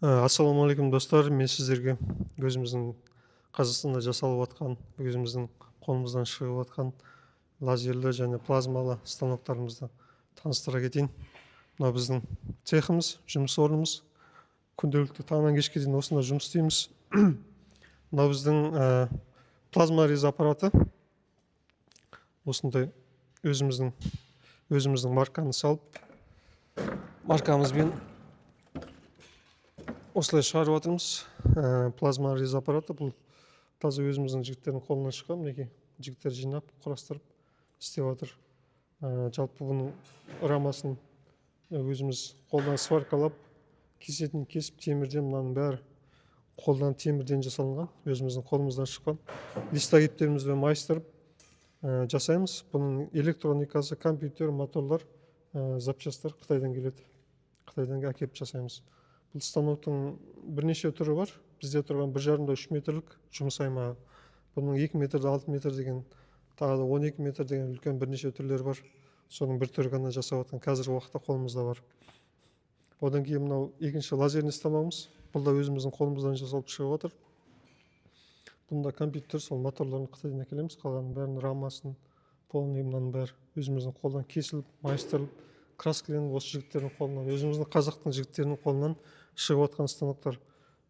Ассалаумағалейкум достар, мен сіздерге өзіміздің Қазақстанда жасалып жатқан, өзіміздің қолымыздан шығып жатқан лазерлі және плазмалы станоктарымызды таныстыра кетейін. Мынау біздің цехымыз, жұмыс орнымыз. Күнделікті таңнан кешке дейін осында жұмыс істейміз. Мынау біздің плазморез аппараты. Осындай өзіміздің марканы салып, маркамызбен осылай шығарып жатырмыз. Плазморез аппараты бұл таза өзіміздің жігіттердің қолынан шыққан, мінекей жігіттер жинап, құрастырып істеп жатыр. Жалпы бұның рамасын өзіміз қолдан сваркалап, кесетін кесіп, темірден, мынаның бәрі қолдан темірден жасалынған, өзіміздің қолымыздан шыққан. Листогиптерімізбен майыстырып жасаймыз. Бұның электроникасы, компьютер, моторлар, запчастар Қытайдан келеді. Қытайдан әкеліп жасаймыз. Бұл станоктың бірнеше түрі бар. Бізде тұрған 1,5-3 метрлік жұмыс аймағы. Бұның 2 метрді 6 метр деген, тағы да 12 метр деген үлкен бірнеше түрлері бар. Соның бір түрі ғана жасап жатқан қазіргі уақытта қолымызда бар. Одан кейін мынау екінші лазерный станогымыз. Бұл да өзіміздің қолымыздан жасалып шығып отыр. Бұнда компьютер, сол моторларын Қытайдан әкелеміз. Қалғанның бәрін рамасын, полный мынаның бәрі өзіміздің қолдан кесіліп, майыстырылып, краскіленіп, осы жігіттердің қолынан, өзіміздің қазақтың жігіттерінің қолынан шығып отқан станоктар.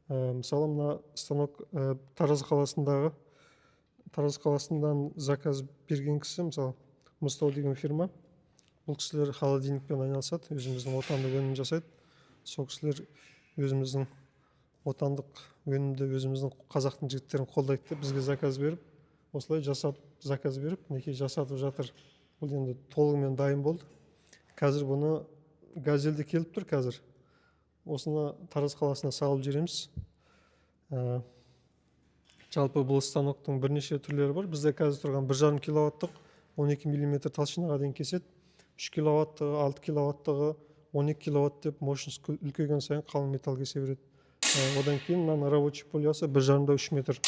Мысалы, мына станок Тараз қаласынан заказ берген кісі, мысалы, Мұстау деген фирма. Бұл кісілер холодильникпен айналысады, өзіміздің отандық өнім жасайды. Сол кісілер өзіміздің отандық өнімді, өзіміздің қазақтың жігіттерін қолдайды деп бізге заказ беріп, осылай жасап, заказ беріп, мінекей жасатып жатыр. Бұл енді толығымен дайын болды. Қазір бұны газельде келіп тұр қазір. Осыны Тараз қаласына салып жібереміз. Жалпы бұл станоктың бірнеше түрлері бар. Бізде қазір тұрған 1,5 киловаттық 12 мм толщинаға дейін кеседі. 3 киловаттығы, 6 киловаттығы, 12 киловатт деп мощность үлкейген сайын қалың металл кесе береді. Одан кейін мына рабочий полиясы 1,5-3 метр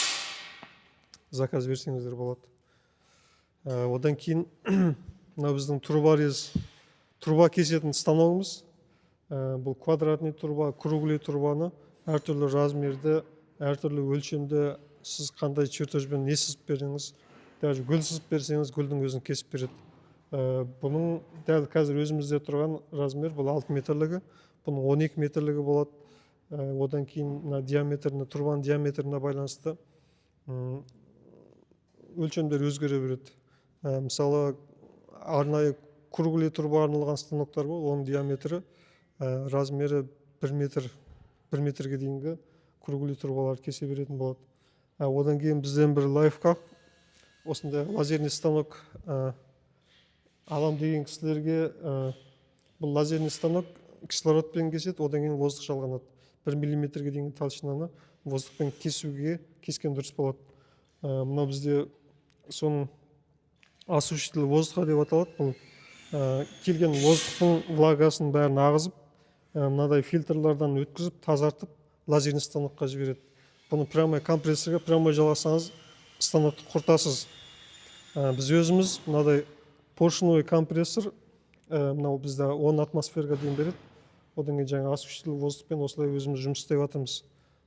заказ берсеңіздер болады. Одан кейін мына біздің труба кесетін станогымыз. Бұл квадратный труба, круглый трубаны әртүрлі размерді, әртүрлі өлшемді сіз қандай чертежбен не сызып беріңіз, даже гүл сызып берсеңіз, гүлдің өзін кесіп береді. Бұның дәл қазір өзімізде тұрған размер бұл 6 метрлігі, бұның 12 метрлігі болады. Одан кейін трубаның диаметріне байланысты өлшемдер өзгере береді. Мысалы, арнайы круглый труба арналған станоктар бол, оның диаметрі размері 1 метрге дейінгі круглый трубалар кесе беретін болады. Одан кейін бізден бір лайфхак, осындай лазерный станок алам деген кісілерге, бұл лазерный станок кислородпен кеседі, одан кейін воздух жалғанады. 1 миллиметрге дейінгі толщинаны воздухпен кескен дұрыс болады. Мына бізде соның осушитель воздуха деп аталады. Бұл келген воздухтың влагасын бәрін ағызып, мынадай фильтрлардан өткізіп, тазартып, лазерный станокқа жібереді. Бұны прямой компрессорға прямой жалғасаңыз, станокты құртасыз. Біз өзіміз мынадай поршневой компрессор, мынау бізде 10 атмосфераға дейін береді. Одан кейін жаңа осушитель воздухпен осылай өзіміз жұмыс істеп жатырмыз.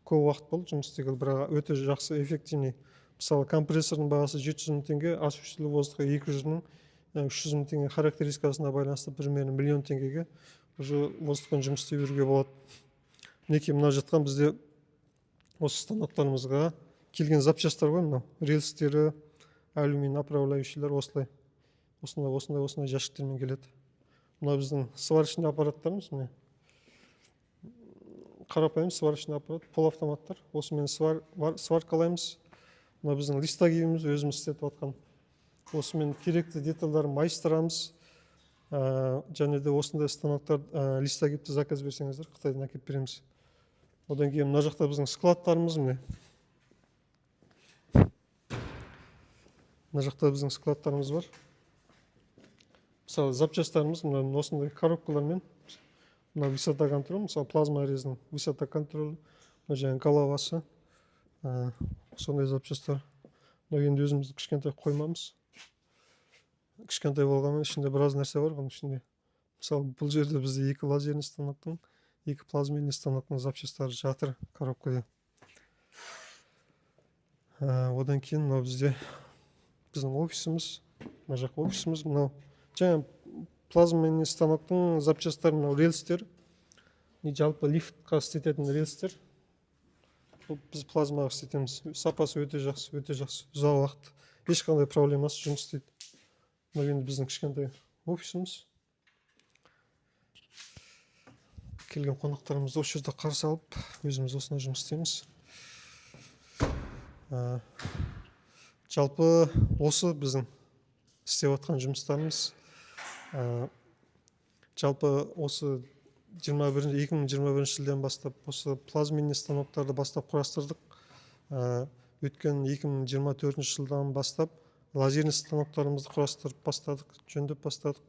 Көп уақыт болды жұмыс істегелі, бірақ өте жақсы, эффективный. Мысалы, компрессордың бағасы 700 мың теңге, осушитель воздухқа 200 мың, 300 мың теңге характеристикасына байланысты примерно миллион теңгеге уже воздухпен жұмыс істей беруге болады. Мінекей мына жатқан бізде осы станоктарымызға келген запчастар ғой, мынау рельстері, алюминий направляющийлер осындай жәшіктермен келеді. Мына біздің сварочный аппараттарымыз, міне қарапайым сварочный аппарат, полуавтоматтар. Осымен сваркалаймыз. Мына біздің листогибіміз өзіміз істетіп жатқан. Осымен керекті детальдарын майыстырамыз. Және де осындай станоктар листогибті заказ берсеңіздер, Қытайдан әкеліп береміз. Одан кейін мына жақта біздің складтарымыз, міне. Мына жақта біздің складтарымыз бар. Мысалы, запчастарымыз осындай коробкалармен, мына высота контроль, мысалы, плазморездің высота контроль, мына жаңа головасы, сондай запчастар. Мына енді өзімізді кішкентай қоймамыз. Кішкентай болғанмен ішінде біраз нәрсе бар бұның ішінде. Мысалы, бұл жерде бізде 2 лазерный станоктың 2 плазменный станоктың запчастары жатыр коробкада. Одан кейін мынау бізде біздің офисіміз, мына жақ офисіміз. Мынау жаңа плазменный станоктың запчастары, мынау рельстер, жалпы лифтқа істететін рельстер. Біз плазмаға істетеміз. Сапасы өте жақсы, ұзақ уақыт ешқандай проблемасыз жұмыс істейді. Мынау енді біздің кішкентай офисіміз. Келген қонақтарымызды осы жерде қарсы алып, өзіміз осында жұмыс істейміз. Жалпы осы біздің істеп жатқан жұмыстарымыз. Жалпы осы 2021 жылдан бастап осы плазменный станоктарды бастап құрастырдық. Өткен 2024 жылдан бастап лазерный станоктарымызды құрастырып бастадық, жөндеп бастадық.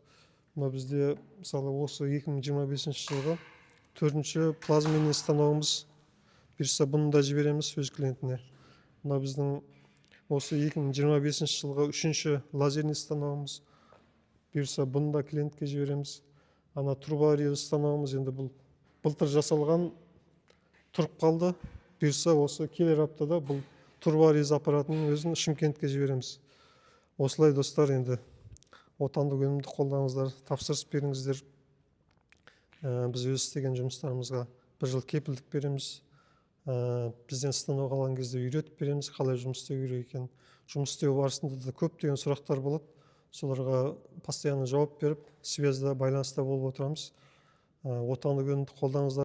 Мына бізде мысалы осы 2025 жылғы 4-ші плазменный станогымыз. Бұйырса бұны да жібереміз өз клиентіне. Мына біздің осы 2025 жылғы 3-ші лазерный станогымыз. Бұйырса бұны да клиентке жібереміз. Ана турборез станогымыз енді бұл былтыр жасалған, тұрып қалды. Бұйырса осы келер аптада бұл турборез аппаратының өзін Шымкентке жібереміз. Осылай достар, енді отандық өнімді қолдаңыздар, тапсырыс беріңіздер. Біз өз істеген жұмыстарымызға 1 жыл кепілдік береміз. Бізден станок алған кезде үйретіп береміз, қалай жұмыс істеу керек екенін. Жұмыс істеу барысында да көптеген сұрақтар болады. Соларға постоянно жауап беріп, связьда, байланыста болып отырамыз. Отандық өнімді қолдаңыздар.